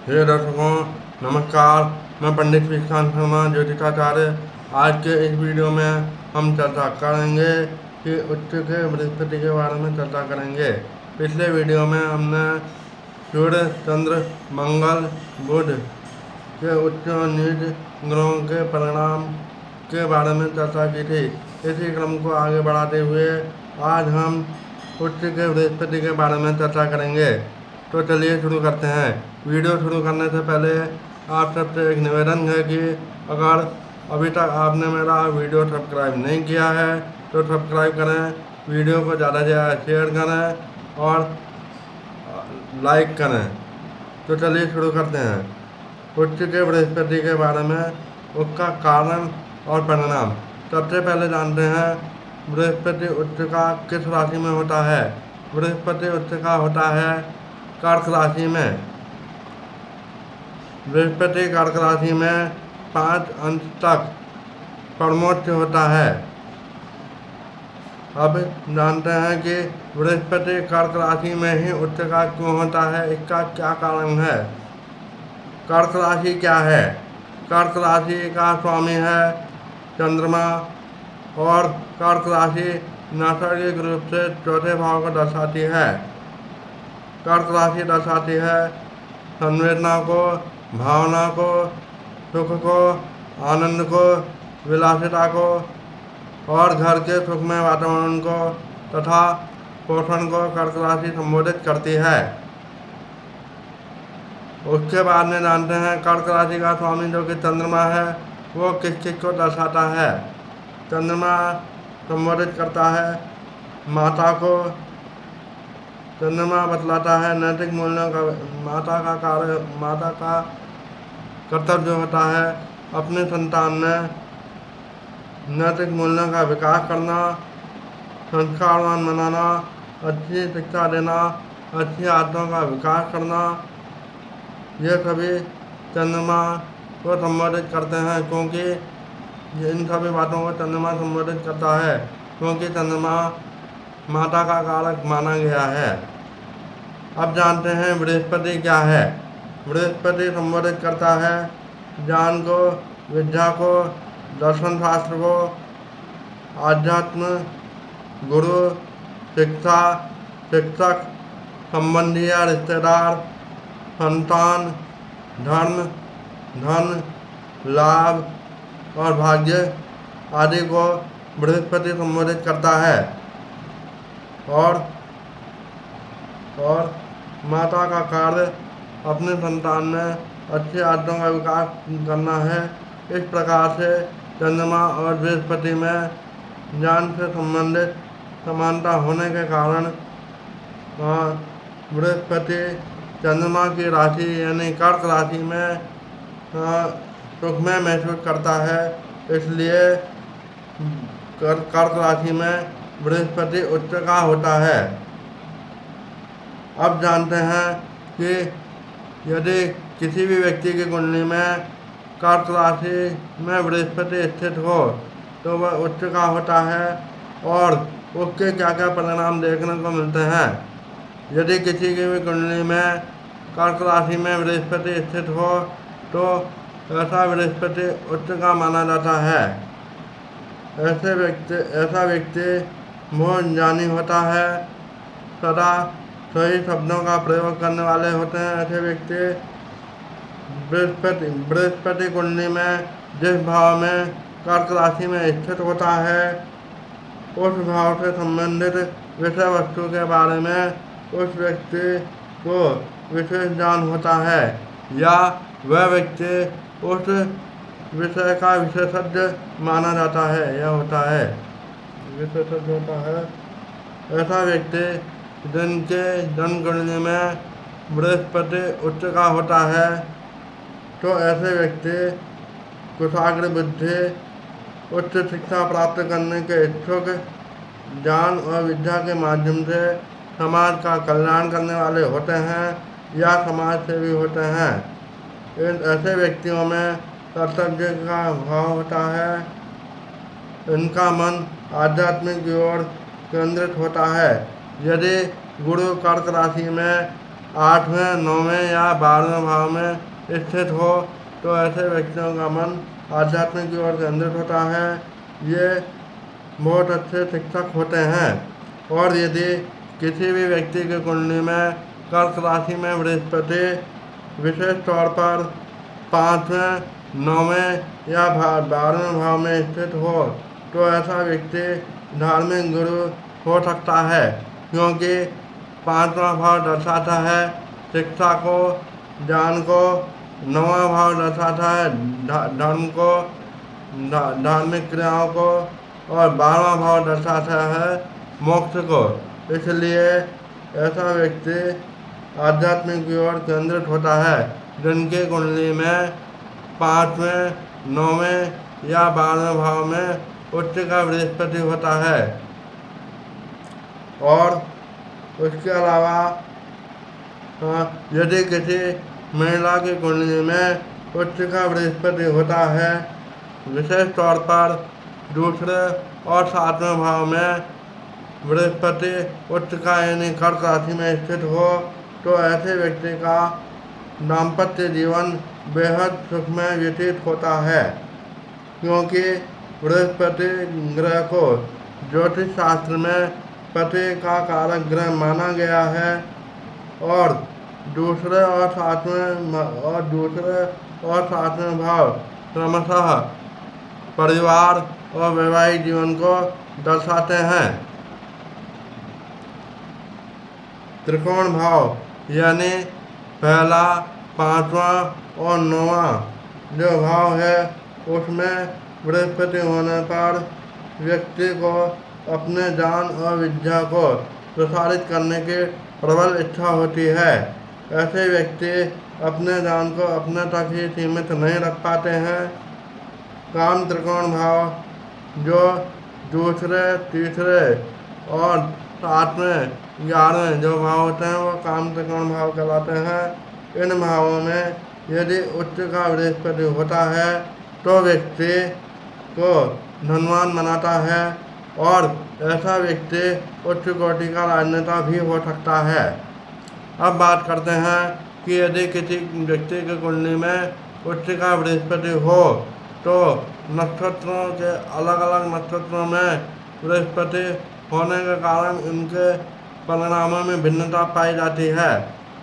हे दर्शकों, नमस्कार। मैं पंडित विश्रांत शर्मा, ज्योतिषाचार्य। आज के इस वीडियो में हम चर्चा करेंगे कि उच्च के बृहस्पति के बारे में चर्चा करेंगे। पिछले वीडियो में हमने सूर्य, चंद्र, मंगल, बुध के उच्च और नीच ग्रहों के परिणाम के बारे में चर्चा की थी। इसी क्रम को आगे बढ़ाते हुए आज हम उच्च के बृहस्पति के बारे में चर्चा करेंगे। तो चलिए शुरू करते हैं। वीडियो शुरू करने से पहले आप सबसे एक निवेदन है कि अगर अभी तक आपने मेरा वीडियो सब्सक्राइब नहीं किया है तो सब्सक्राइब करें, वीडियो को ज़्यादा से ज़्यादा शेयर करें और लाइक करें। तो चलिए शुरू करते हैं। उच्च के बृहस्पति के बारे में, उसका कारण और परिणाम। सबसे पहले जानते हैं बृहस्पति उच्च का किस राशि में होता है। बृहस्पति उच्च का होता है कर्क राशि में। बृहस्पति कर्क राशि में 5 अंश तक परमोच्च होता है। अब जानते हैं कि बृहस्पति कर्क राशि में ही उच्च का क्यों होता है, इसका क्या कारण है। कर्क राशि क्या है? कर्क राशि का स्वामी है चंद्रमा और कर्क राशि नैसर्गिक रूप से चौथे भाव को दर्शाती है। कर्क राशि दर्शाती है संवेदना को, भावना को, सुख को, आनंद को, विलासिता को और घर के सुखमय वातावरण को तथा पोषण को कर्क राशि संबोधित करती है। उसके बाद में जानते हैं कर्क राशि का स्वामी जो कि चंद्रमा है, वो किस चीज़ को दर्शाता है। चंद्रमा संबोधित करता है माता को। चंद्रमा बतलाता है नैतिक मूल्यों का। माता का कर्तव्य होता है अपने संतान में नैतिक मूल्यों का विकास करना, संस्कारवान बनाना, अच्छी शिक्षा देना, अच्छी आदतों का विकास करना। ये सभी चंद्रमा को संबोधित करते हैं, क्योंकि इन सभी बातों को चंद्रमा संबोधित करता है, क्योंकि चंद्रमा माता का कारक माना गया है। अब जानते हैं बृहस्पति क्या है। बृहस्पति संबोधित करता है ज्ञान को, विद्या को, दर्शन शास्त्र को, आध्यात्म, गुरु, शिक्षा, शिक्षक, संबंधी या रिश्तेदार, संतान, धर्म, धन, लाभ और भाग्य आदि को बृहस्पति संबोधित करता है। और माता का कार्य अपने संतान में अच्छी आदतों का विकास करना है। इस प्रकार से चंद्रमा और बृहस्पति में ज्ञान से संबंधित समानता होने के कारण बृहस्पति चंद्रमा की राशि यानी कर्क राशि में सुखमय महसूस करता है। इसलिए कर्क राशि में बृहस्पति उच्च का होता है। अब जानते हैं कि यदि किसी भी व्यक्ति की कुंडली में कर्क राशि में बृहस्पति स्थित हो तो वह उच्च का होता है और उसके क्या क्या परिणाम देखने को मिलते हैं। यदि किसी की भी कुंडली में कर्क राशि में बृहस्पति स्थित हो तो ऐसा बृहस्पति उच्च का माना जाता है। ऐसा व्यक्ति बहुत ज्ञानी होता है, सदा सही शब्दों का प्रयोग करने वाले होते हैं। ऐसे व्यक्ति बृहस्पति कुंडली में जिस भाव में कर्क राशि में स्थित होता है उस भाव से संबंधित विषय वस्तु के बारे में उस व्यक्ति को विशेष ज्ञान होता है या वह व्यक्ति उस विषय का विशेषज्ञ माना जाता है या होता है, विशेषज्ञ होता है। ऐसा व्यक्ति जिनके जन्म कुंडली में बृहस्पति उच्च का होता है तो ऐसे व्यक्ति कुशाग्र बुद्धि, उच्च शिक्षा प्राप्त करने के इच्छुक, ज्ञान और विद्या के माध्यम से समाज का कल्याण करने वाले होते हैं या समाज सेवी होते हैं। इन ऐसे व्यक्तियों में कर्तव्य का भाव होता है। इनका मन आध्यात्मिक की ओर केंद्रित होता है। यदि गुरु कर्क राशि में 8वें, 9वें या 12वें भाव में स्थित हो तो ऐसे व्यक्तियों का मन आध्यात्मिक की ओर केंद्रित होता है। ये बहुत अच्छे शिक्षक होते हैं। और यदि किसी भी व्यक्ति की कुंडली में कर्क राशि में बृहस्पति विशेष तौर पर 5वें, 9वें या 12वें भाव में स्थित हो तो ऐसा व्यक्ति धार्मिक गुरु हो सकता है, क्योंकि 5वां भाव दर्शाता है शिक्षा को, ज्ञान को, 9वां भाव दर्शाता है धर्म को, धार्मिक क्रियाओं को, और 12वां भाव दर्शाता है मोक्ष को। इसलिए ऐसा व्यक्ति आध्यात्मिक की ओर केंद्रित होता है जिनकी कुंडली में 5वें, 9वें या 12वें भाव में उच्च का बृहस्पति होता है। और उसके अलावा यदि किसी महिला की कुंडली में उच्च का बृहस्पति होता है, विशेष तौर पर दूसरे और 7वें भाव में बृहस्पति उच्च का यानी कर्क राशि में स्थित हो तो ऐसे व्यक्ति का दाम्पत्य जीवन बेहद सुखमय व्यतीत होता है, क्योंकि बृहस्पति ग्रह को ज्योतिष शास्त्र में पति का कारक ग्रह माना गया है। और दूसरे और सातवें भाव क्रमशः परिवार और वैवाहिक जीवन को दर्शाते हैं। त्रिकोण भाव यानी पहला, 5वां और 9वां जो भाव है उसमें बृहस्पति होने पर व्यक्ति को अपने ज्ञान और विद्या को प्रसारित करने की प्रबल इच्छा होती है। ऐसे व्यक्ति अपने ज्ञान को अपने तक ही सीमित नहीं रख पाते हैं। काम त्रिकोण भाव जो दूसरे, तीसरे और 7वें, 11वें जो भाव होते हैं वो काम त्रिकोण भाव कहलाते हैं। इन भावों में यदि उच्च का बृहस्पति होता है तो व्यक्ति को धनवान बनाता है और ऐसा व्यक्ति उच्च कोटि का राजनेता भी हो सकता है। अब बात करते हैं कि यदि किसी व्यक्ति की कुंडली में उच्च का बृहस्पति हो तो नक्षत्रों के अलग अलग नक्षत्रों में बृहस्पति होने के कारण इनके परिणामों में भिन्नता पाई जाती है।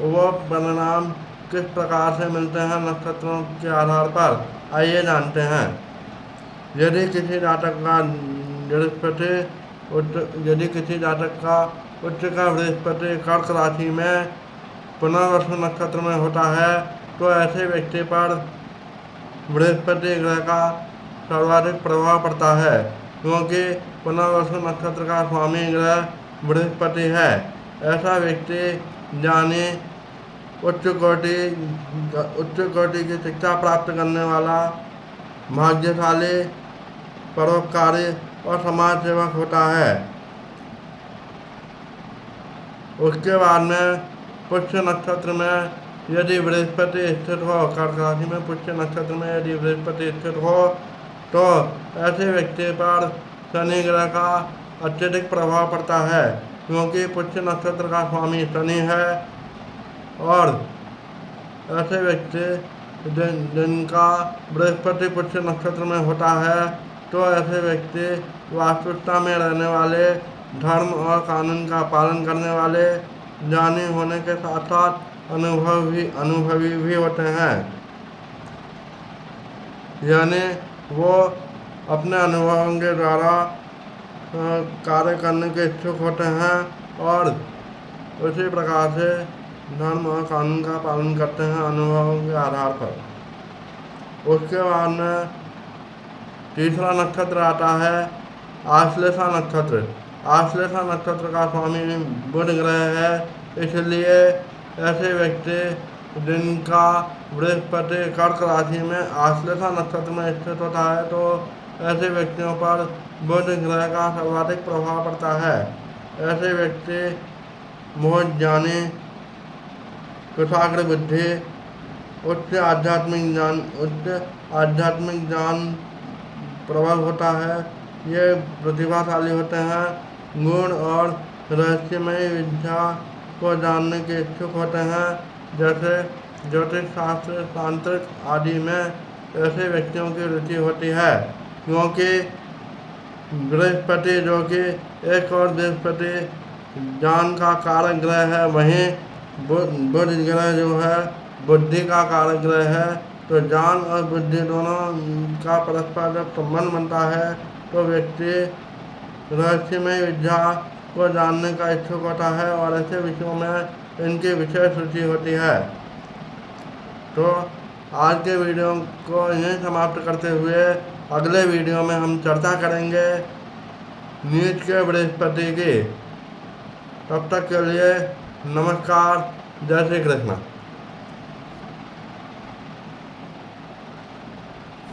वो परिणाम किस प्रकार से मिलते हैं नक्षत्रों के आधार पर, आइए जानते हैं। यदि किसी जातक का उच्च का बृहस्पति कर्क राशि में पुनर्वसु नक्षत्र में होता है तो ऐसे व्यक्ति पर बृहस्पति ग्रह का सर्वाधिक प्रभाव पड़ता है, क्योंकि पुनर्वसु नक्षत्र का स्वामी ग्रह बृहस्पति है। ऐसा व्यक्ति ज्ञानी, उच्च कोटि की शिक्षा प्राप्त करने वाला, भाग्यशाली, परोपकारी और समाज सेवक होता है। उसके बाद में पुष्य नक्षत्र में यदि बृहस्पति स्थित हो, कर्क राशि में पुष्य नक्षत्र में यदि बृहस्पति स्थित हो तो ऐसे व्यक्ति पर शनि ग्रह का अत्यधिक प्रभाव पड़ता है, क्योंकि पुष्य नक्षत्र का स्वामी शनि है। और ऐसे व्यक्ति जिनका बृहस्पति पुष्य नक्षत्र में होता है तो ऐसे व्यक्ति वास्तविकता में रहने वाले, धर्म और कानून का पालन करने वाले, ज्ञानी होने के साथ साथ अनुभवी भी होते हैं। यानी वो अपने अनुभवों के द्वारा कार्य करने के इच्छुक होते हैं और उसी प्रकार से धर्म और कानून का पालन करते हैं अनुभवों के आधार पर। उसके बाद में तीसरा नक्षत्र आता है आश्लेषा नक्षत्र। आश्लेषा नक्षत्र का स्वामी बुध ग्रह है, इसलिए ऐसे व्यक्ति जिनका बृहस्पति कर्क राशि में आश्लेषा नक्षत्र में स्थित होता है तो ऐसे व्यक्तियों पर बुध ग्रह का सर्वाधिक प्रभाव पड़ता है। ऐसे व्यक्ति बहुत ज्ञानी, कुशाग्र बुद्धि, उच्च आध्यात्मिक ज्ञान प्रबल होता है। ये प्रतिभाशाली होते हैं। गुण और रहस्यमय विद्या को जानने के इच्छुक होते हैं, जैसे ज्योतिष शास्त्र, तांत्रिक आदि में ऐसे व्यक्तियों की रुचि होती है, क्योंकि बृहस्पति जो कि एक और बृहस्पति ज्ञान का कारक ग्रह है, वहीं बुध ग्रह जो है बुद्धि का कारक ग्रह है। तो ज्ञान और बुद्धि दोनों का परस्पर जब संबंध बनता है तो व्यक्ति रहस्यमय विद्या को जानने का इच्छुक होता है और ऐसे विषयों में इनकी विशेष रुचि होती है। तो आज के वीडियो को यहीं समाप्त करते हुए अगले वीडियो में हम चर्चा करेंगे नीच के बृहस्पति की। तब तक के लिए नमस्कार, जय श्री कृष्ण।